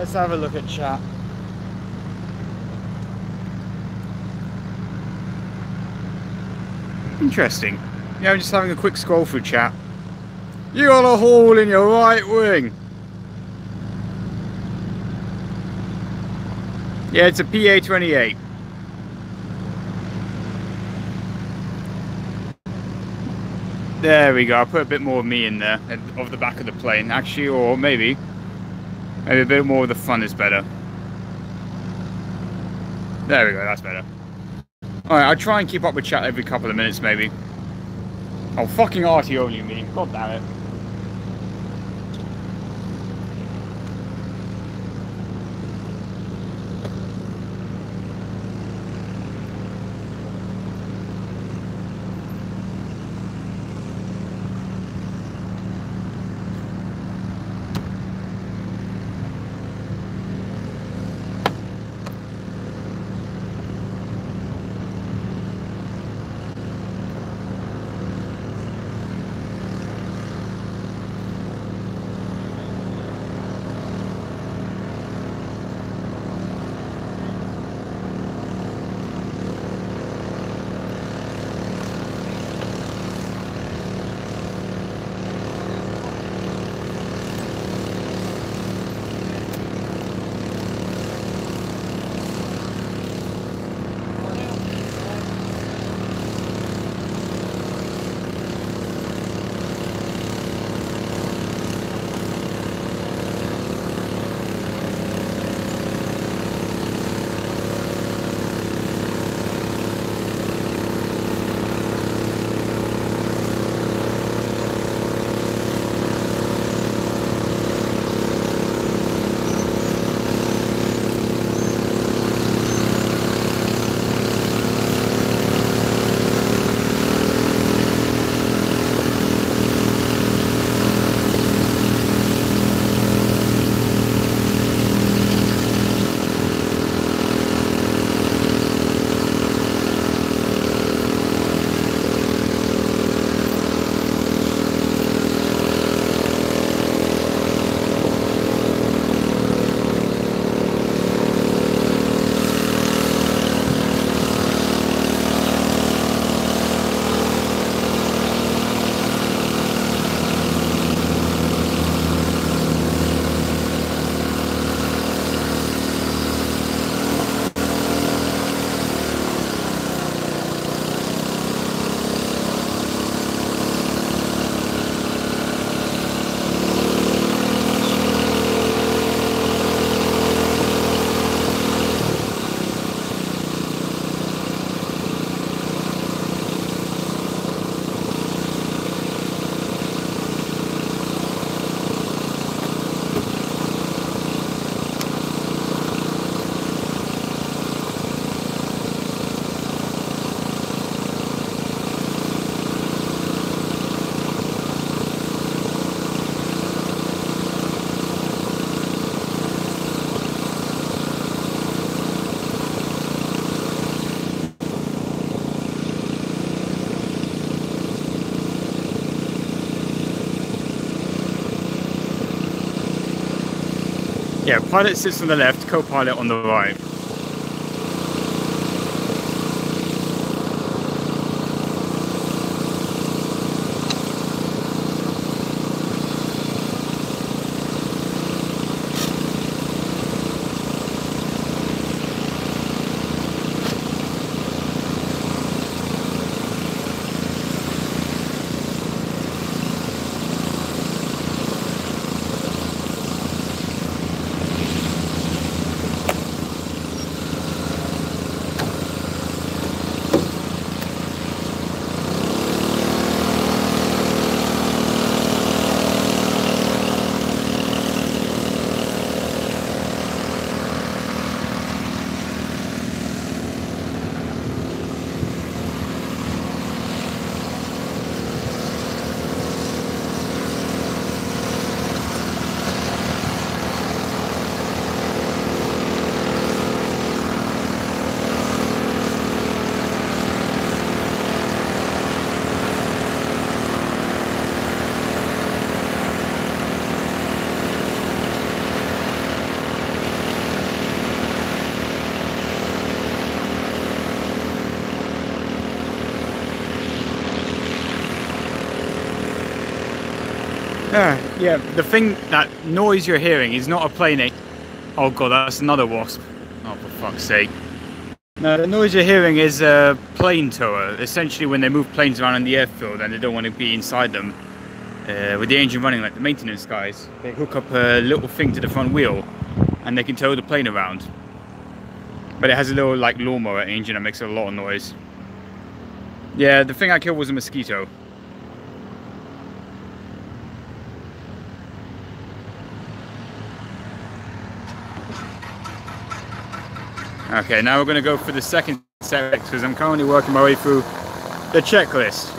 let's have a look at chat. Interesting. Yeah, I'm just having a quick scroll through chat. You got a hole in your right wing. Yeah, it's a PA-28. There we go. I'll put a bit more of me in there, of the back of the plane, actually, or maybe a bit more of the front is better. There we go. That's better. All right, I'll try and keep up with chat every couple of minutes, maybe. Oh, fucking RTO, you mean? God damn it. Yeah, pilot sits on the left, co-pilot on the right. Yeah, the thing, that noise you're hearing is not a plane. Oh god, that's another wasp. Oh, for fuck's sake. No, the noise you're hearing is a plane tower. Essentially, when they move planes around in the airfield and they don't want to be inside them, with the engine running, like the maintenance guys, they hook up a little thing to the front wheel and they can tow the plane around. But it has a little like lawnmower engine that makes a lot of noise. Yeah, the thing I killed was a mosquito. Okay, now we're going to go for the second set because I'm currently working my way through the checklist.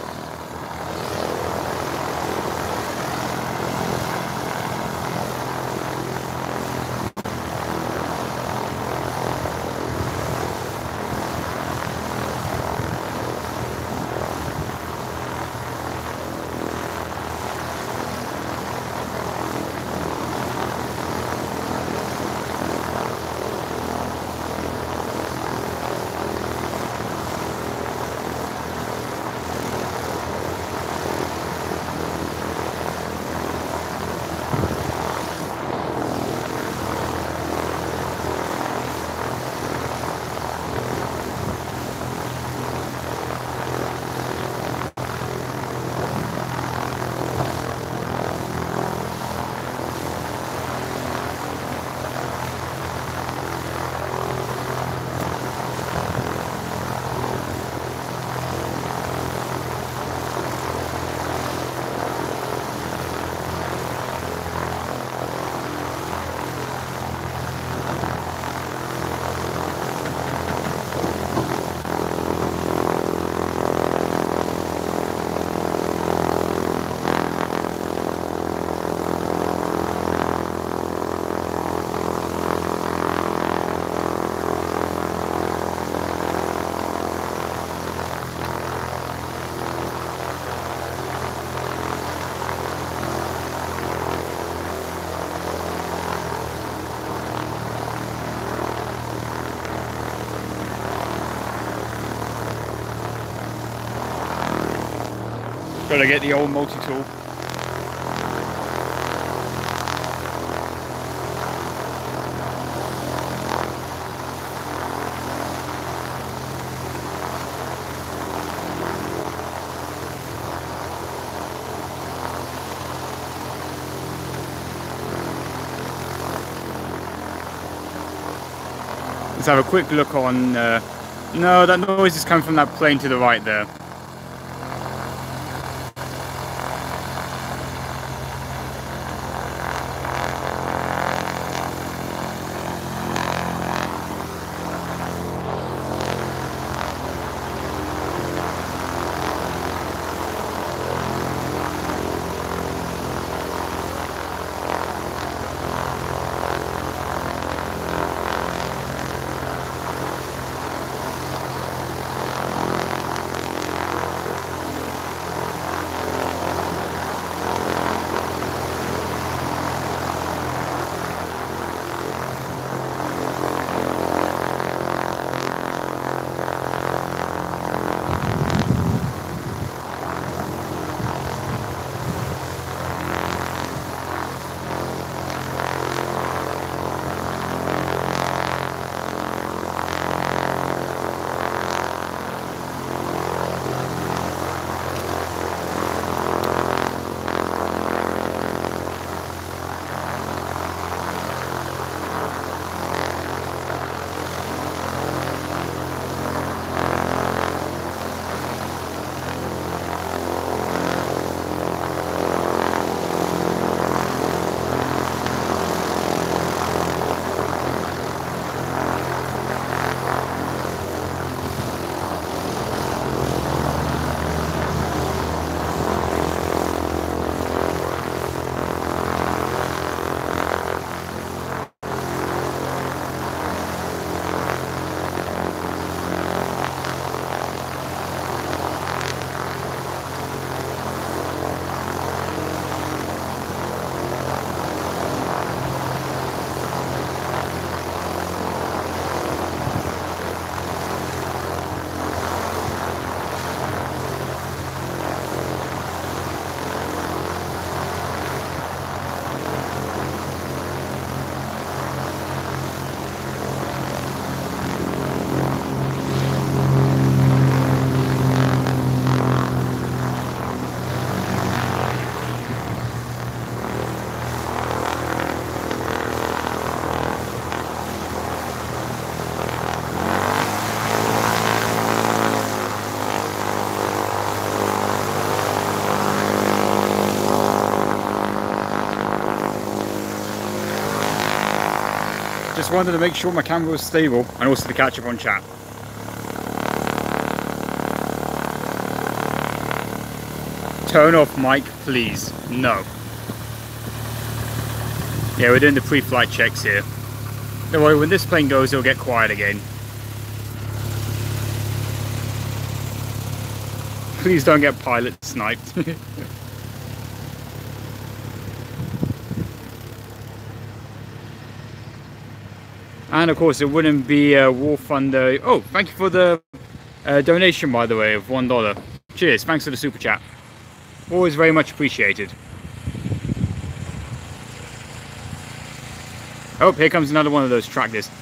Gotta get the old multi-tool. Let's have a quick look on... no, that noise is coming from that plane to the right there. just wanted to make sure my camera was stable and also to catch up on chat. Turn off mic, please. No. Yeah, we're doing the pre-flight checks here. Don't worry, when this plane goes, it'll get quiet again. Please don't get pilot sniped. And of course, it wouldn't be War Thunder. Oh, thank you for the donation, by the way, of $1. Cheers, thanks for the super chat. Always very much appreciated. Oh, here comes another one of those track lists.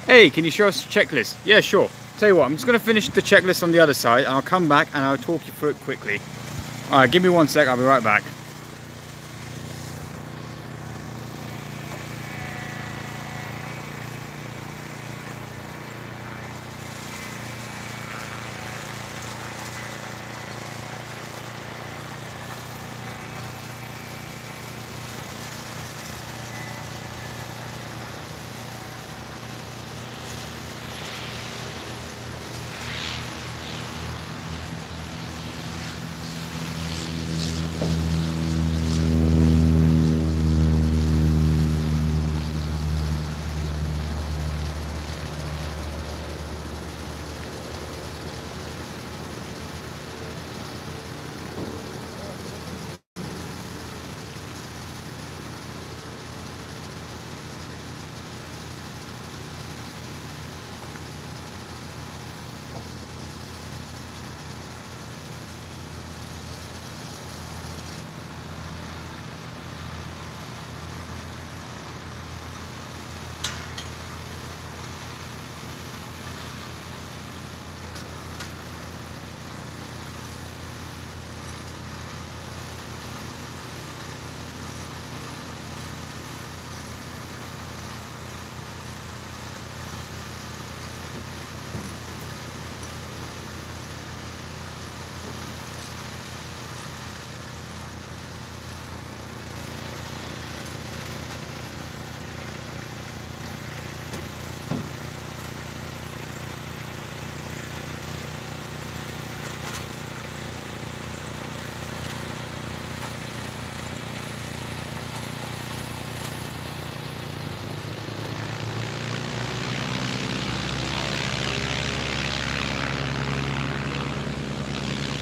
Hey, can you show us a checklist? Yeah, sure. Tell you what, I'm just going to finish the checklist on the other side, and I'll come back and I'll talk you through it quickly. Alright, give me 1 sec, I'll be right back.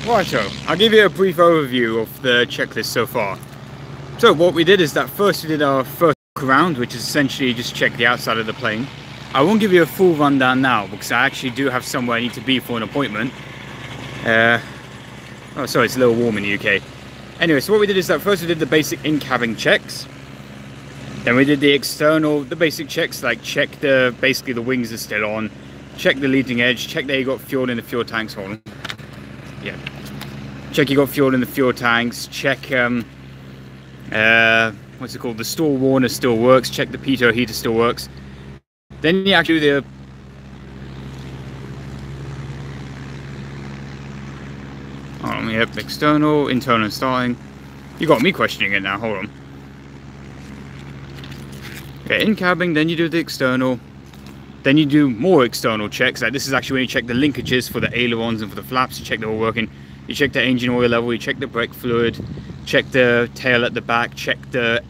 Righto, I'll give you a brief overview of the checklist so far. So what we did is that first we did our first look around, which is essentially just check the outside of the plane. I won't give you a full rundown now because I actually do have somewhere I need to be for an appointment. Oh sorry, it's a little warm in the UK. Anyway, so what we did is that first we did the basic in-cabin checks. Then we did the external, the basic checks, like check basically the wings are still on, check the leading edge, check that you got fuel in the fuel tanks. Hold on. Yeah. Check you got fuel in the fuel tanks, check what's it called, the stall warner still works, check the pitot heater still works. Then you actually do the yep, external, internal and starting. You got me questioning it now, hold on. Okay, in cabin, then you do the external. Then you do more external checks. Like this is actually when you check the linkages for the ailerons and for the flaps, you check they're all working. You check the engine oil level, you check the brake fluid, check the tail at the back, check the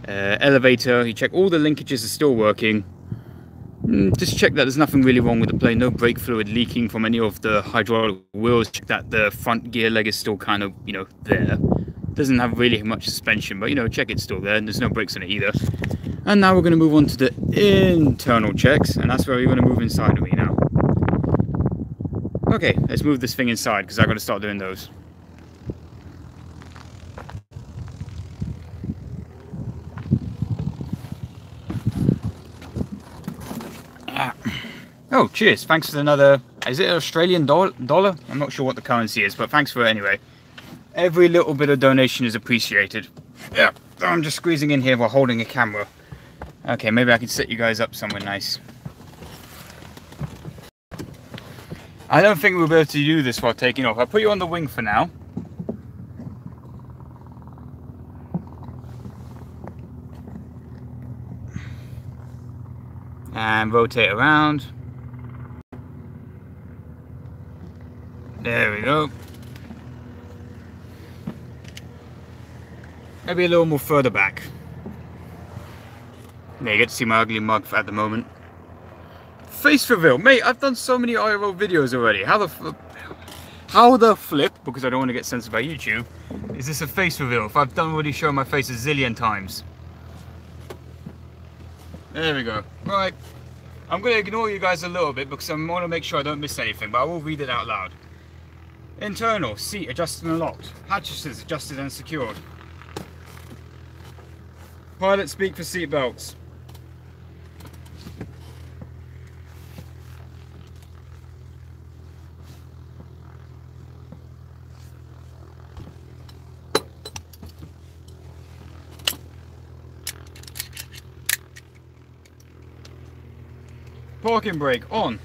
elevator, you check all the linkages are still working. Just check that there's nothing really wrong with the plane, no brake fluid leaking from any of the hydraulic wheels, check that the front gear leg is still kind of, you know, there. Doesn't have really much suspension, but you know, check it's still there, and there's no brakes on it either. And now we're going to move on to the internal checks, and that's where we're going to move inside of me now. Okay, let's move this thing inside, because I've got to start doing those. Oh, cheers. Thanks for another... Is it Australian dollar? I'm not sure what the currency is, but thanks for it anyway. Every little bit of donation is appreciated. Yeah, I'm just squeezing in here while holding a camera. Okay, maybe I can set you guys up somewhere nice. I don't think we'll be able to do this while taking off. I'll put you on the wing for now. and rotate around. There we go. Maybe a little more further back. There, you get to see my ugly mug at the moment. Face reveal, mate. I've done so many IRL videos already. How the flip? Because I don't want to get censored by YouTube. Is this a face reveal? If I've done already shown my face a zillion times. There we go. Right. I'm going to ignore you guys a little bit because I want to make sure I don't miss anything, but I will read it out loud. Internal, seat adjusted and locked. Hatches adjusted and secured. Pilot speak for seat belts. Parking brake on.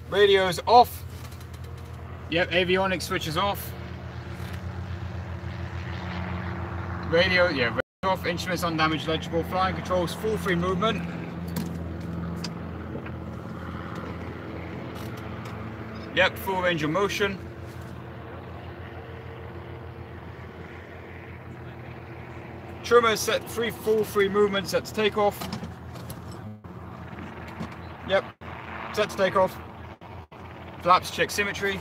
Radio's off. Yep, avionics switch is off. Radio, yeah, radio off. Instruments undamaged, legible. Flying controls, full free movement. Yep, full range of motion. Trimmer set full free movement, set to takeoff. Yep, set to takeoff. Flaps check symmetry.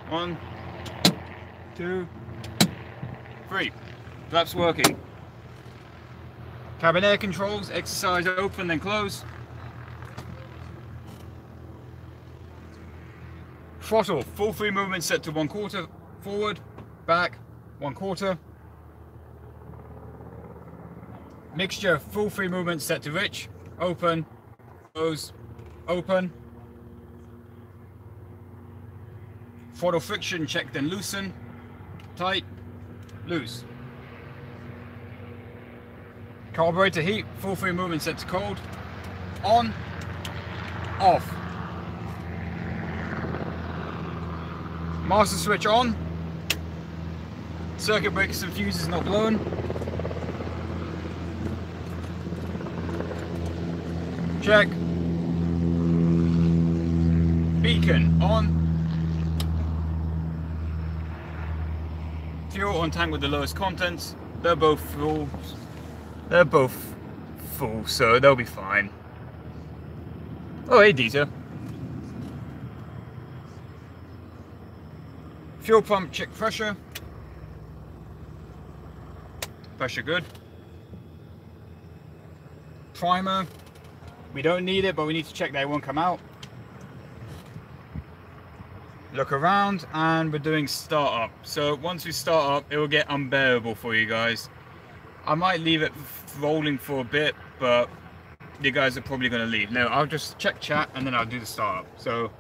1, 2, 3. Flaps working. Cabin air controls, exercise open then close. Throttle, full free movement set to 1/4, forward, back, 1/4. Mixture, full free movement set to rich, open, close, open. Throttle friction check then loosen, tight, loose. Carburetor heat, full free movement set to cold, on, off. Master switch on. Circuit breakers and fuses not blown. Check. Beacon on. Fuel on tank with the lowest contents. They're both full. They're both full, so they'll be fine. Oh, hey, Dieter. Fuel pump check pressure. Pressure good. Primer. We don't need it, but we need to check that it won't come out. Look around, and we're doing startup. So once we start up, it will get unbearable for you guys. I might leave it rolling for a bit, but you guys are probably going to leave. No, I'll just check chat and then I'll do the startup. So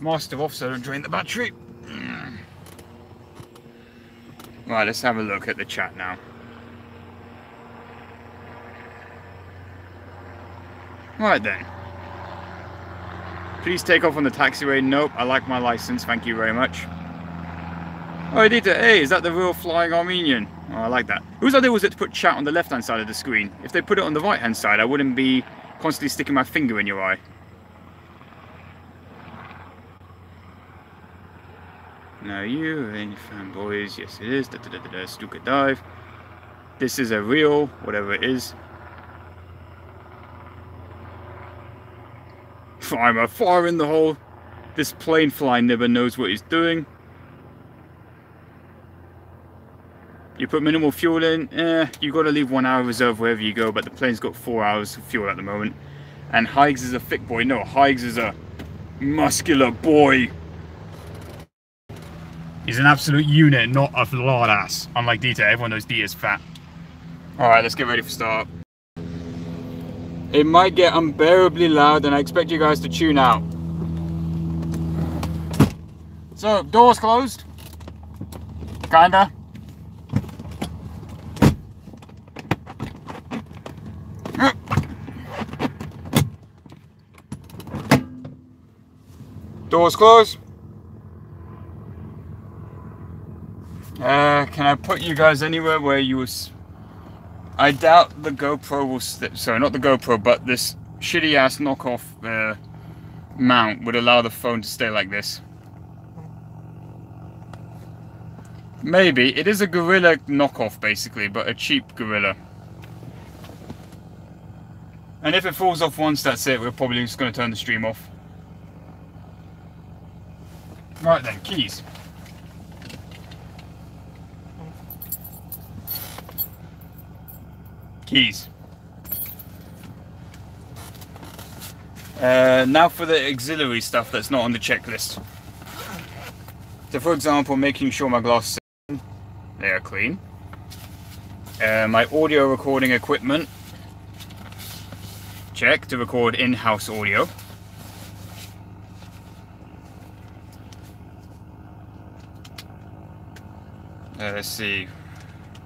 master off so I don't drain the battery. Right, let's have a look at the chat now. Right then. Please take off on the taxiway. Nope, I like my license, thank you very much. Oh, Edita, hey, is that the real flying Armenian? Oh, I like that. Whose idea was it to put chat on the left hand side of the screen? If they put it on the right hand side, I wouldn't be constantly sticking my finger in your eye. Now you, any fanboys, yes it is, Stuka dive. This is a real, whatever it is. Fire in the hole. This plane flying never knows what he's doing. You put minimal fuel in, you got to leave 1 hour reserve wherever you go, but the plane's got 4 hours of fuel at the moment. And Higgs is a thick boy. No, Higgs is a muscular boy. He's an absolute unit, not a lard ass. Unlike Dieter, everyone knows Dieter's fat. Alright, let's get ready for start. It might get unbearably loud and I expect you guys to tune out. So, doors closed. Kinda. Doors closed. Can I put you guys anywhere where you was... I doubt the GoPro will... Sorry, not the GoPro, but this shitty ass knockoff mount would allow the phone to stay like this. Maybe. It is a Gorilla knockoff, basically, but a cheap Gorilla. And if it falls off once, that's it. We're probably just going to turn the stream off. Right then, keys. Keys. Now for the auxiliary stuff that's not on the checklist. So for example, making sure my glasses, they are clean. My audio recording equipment. Check, to record in-house audio. Let's see.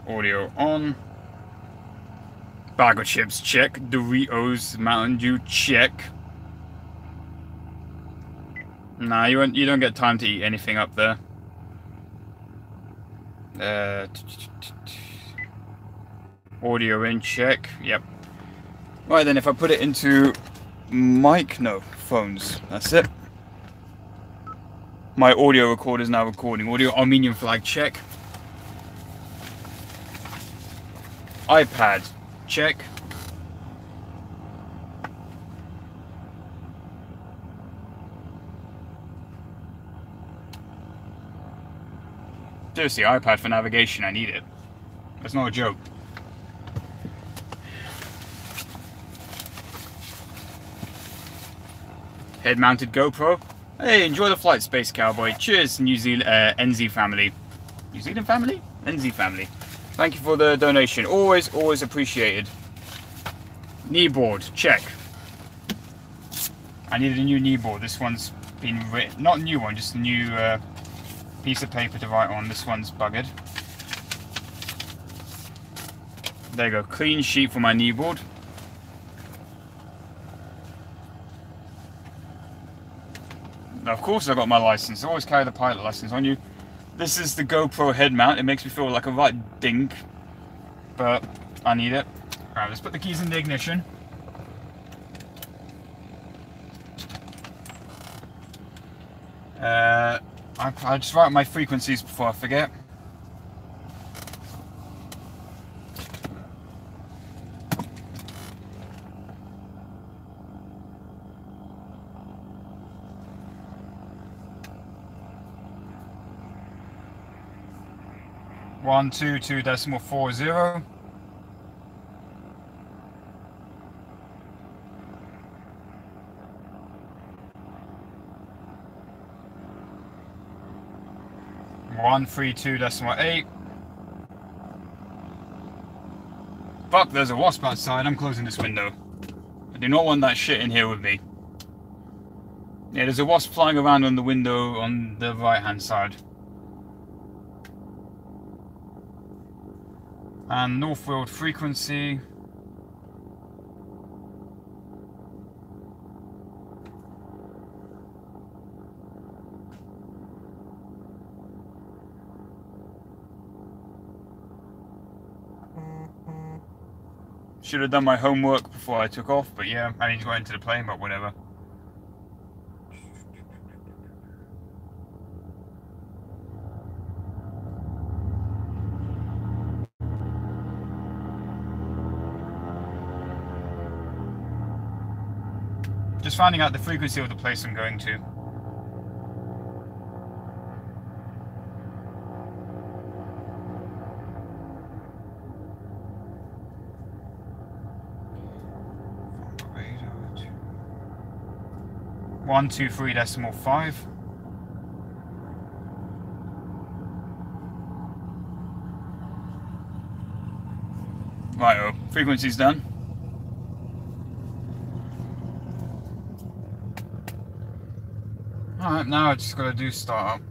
Audio on. Bag of chips, check. Doritos, Mountain Dew, check. Nah, you don't get time to eat anything up there. Audio in, check. Yep. Right then, if I put it into phones. That's it. My audio recorder is now recording. Audio Armenian flag, check. iPad, check. Seriously, iPad for navigation, I need it. That's not a joke. Head-mounted GoPro. Hey, enjoy the flight, Space Cowboy. Cheers, New Zealand, NZ family. New Zealand family? NZ family. Thank you for the donation. Always, always appreciated. Kneeboard, check. I needed a new kneeboard. This one's been written. Not a new one, just a new piece of paper to write on. This one's buggered. There you go. Clean sheet for my kneeboard. Now, of course I got my license. I always carry the pilot license on you. This is the GoPro head mount. It makes me feel like a right dink, but I need it. Alright, let's put the keys in the ignition. I just write my frequencies before I forget. One, two, 2.40. One, 3.2.8. Fuck, there's a wasp outside. I'm closing this window. I do not want that shit in here with me. Yeah, there's a wasp flying around on the window on the right hand side. And north world frequency. Should have done my homework before I took off, but yeah, I need to go into the plane, but whatever. Just finding out the frequency of the place I'm going to. One, 2, 3.5. Right, frequency's done. Alright, now I just gotta do start up.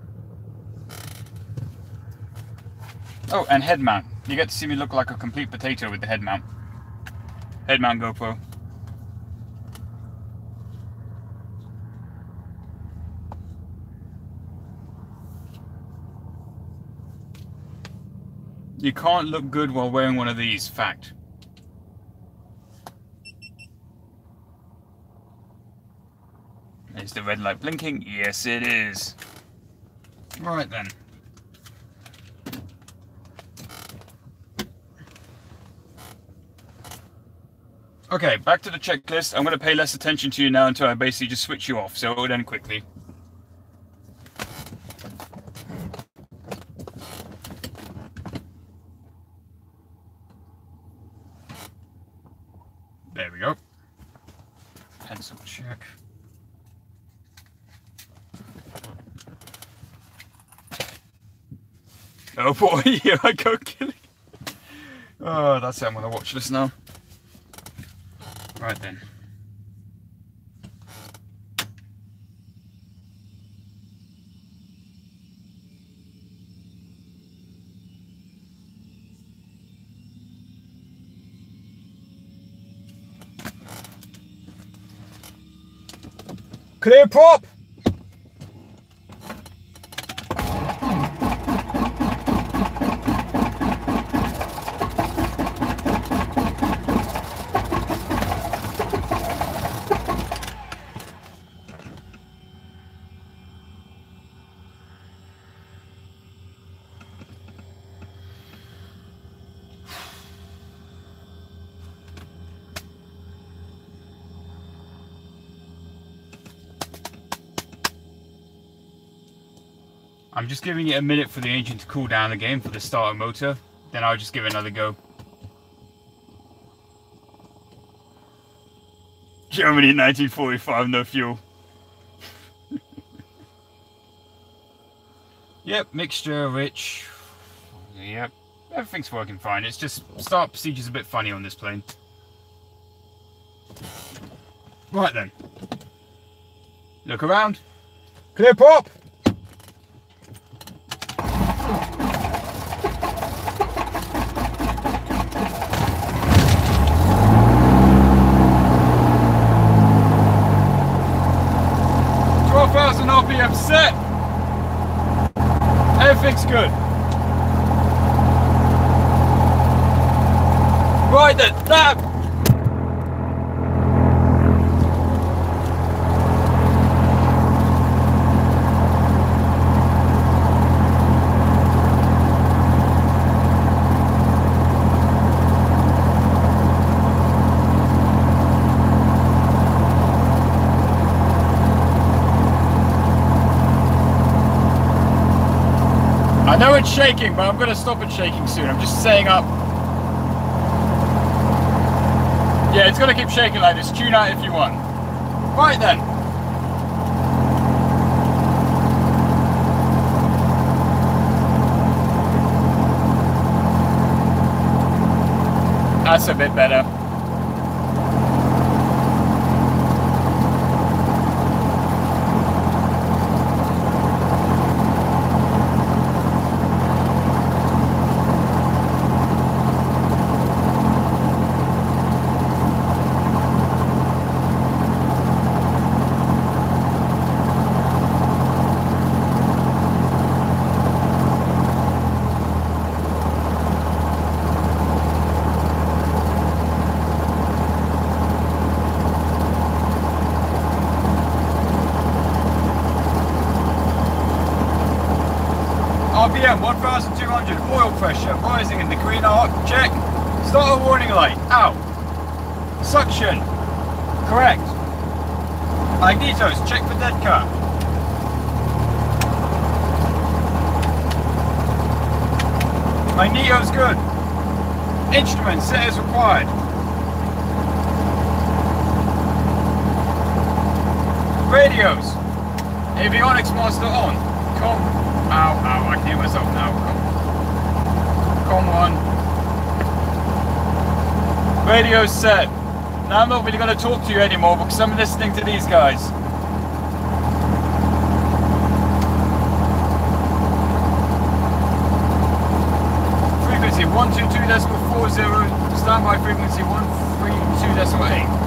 Oh, and head mount. You get to see me look like a complete potato with the head mount. Head mount GoPro. You can't look good while wearing one of these. Fact. Is the red light blinking? Yes, it is. Right then. Okay, back to the checklist. I'm going to pay less attention to you now until I basically just switch you off, so it will end quickly. There we go. Pencil check. Oh boy, here I go killing. Oh, that's it. I'm on the watch list now. Right then. Clear prop! I'm just giving it a minute for the engine to cool down again for the starter motor, then I'll just give it another go. Germany 1945, no fuel. Yep, mixture rich. Yep, everything's working fine. It's just start procedure's a bit funny on this plane. Right then. Look around. Clear prop! RPM set. Everything's good. Right then, that. I know it's shaking, but I'm going to stop it shaking soon. I'm just setting up. Yeah, it's going to keep shaking like this. Tune out if you want. Right then. That's a bit better. RPM 1200, oil pressure rising in the green arc, check. Starter warning light, out. Suction, correct. Magnetos, check for dead cut. Magneto's good. Instruments set as required. Radios, avionics master on. Ow, ow, I can hear myself now. Come on. Radio set. Now I'm not really going to talk to you anymore because I'm listening to these guys. Frequency 122.40. Standby frequency 132.8.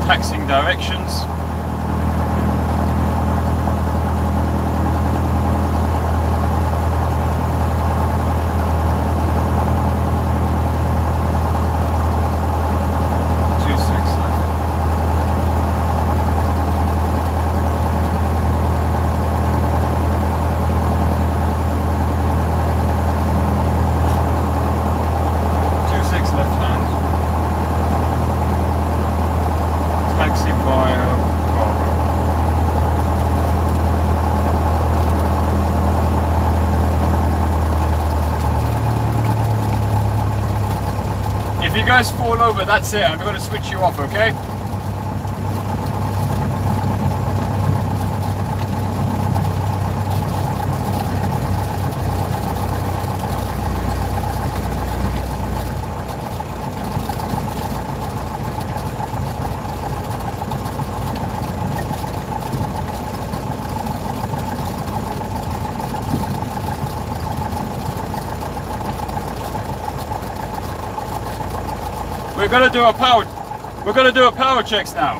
taxiing directions. If you guys fall over, that's it. I'm going to switch you off, okay? We're gonna do a power checks now.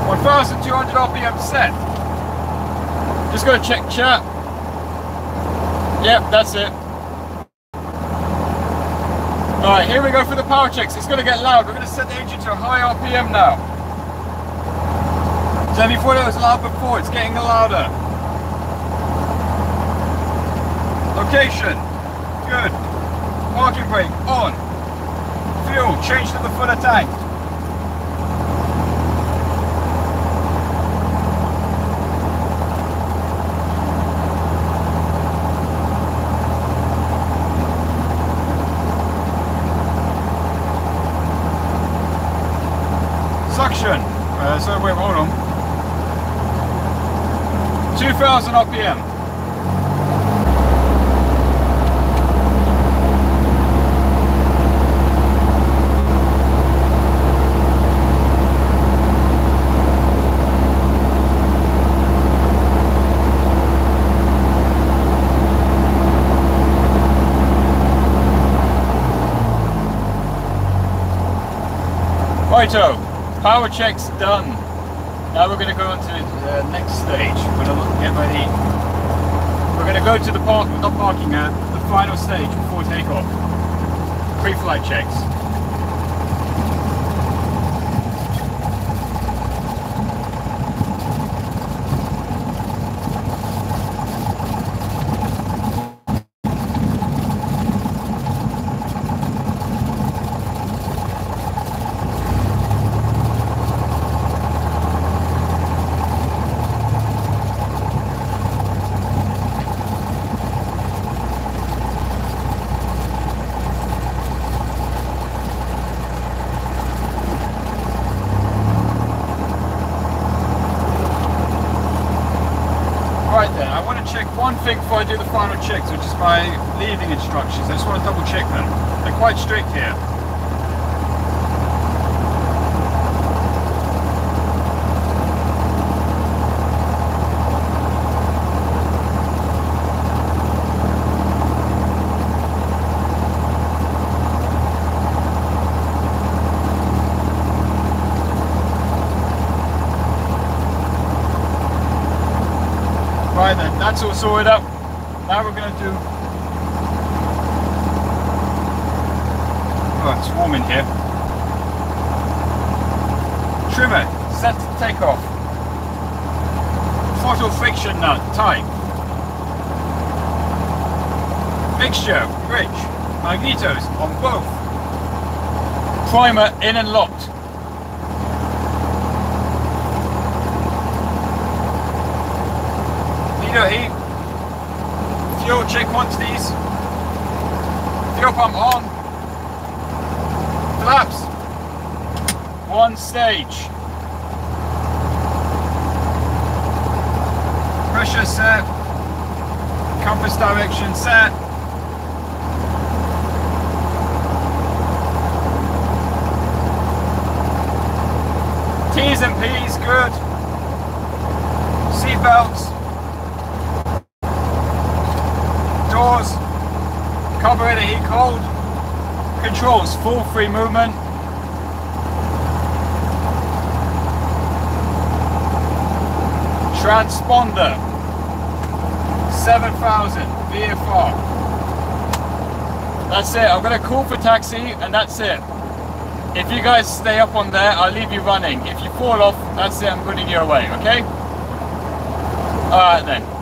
1,200 RPM set. Just gonna check chat. Yep, that's it. Alright, here we go for the power checks. It's gonna get loud. We're gonna set the engine to a high RPM now. So before it was loud before, it's getting louder. Location. Good. Parking brake on. Fuel, change to the full of tank. Suction. So wait, hold on. 2,000 RPM. Righto, power check's done. Now we're going to go on to the next stage. We're going to get ready. We're going to go to the the final stage before takeoff. Pre-flight checks. Right then, I want to check one thing before I do the final checks, which is my leaving instructions. I just want to double check them. They're quite strict here. Right then, that's all sorted up. Now we're going to do... Oh, it's warm in here. Trimmer, set to takeoff. Throttle friction nut, tight. Mixture, rich. Magnetos on both. Primer in and locked. Heat, fuel check quantities, fuel pump on, flaps, one stage, pressure set, compass direction set, T's and P's good, seat belts, doors, carburetor heat cold, controls full free movement, Transponder 7000 VFR. That's it. I'm gonna call for taxi and that's it. If you guys stay up on there, I'll leave you running. If you fall off, that's it. I'm putting you away. Okay? All right then.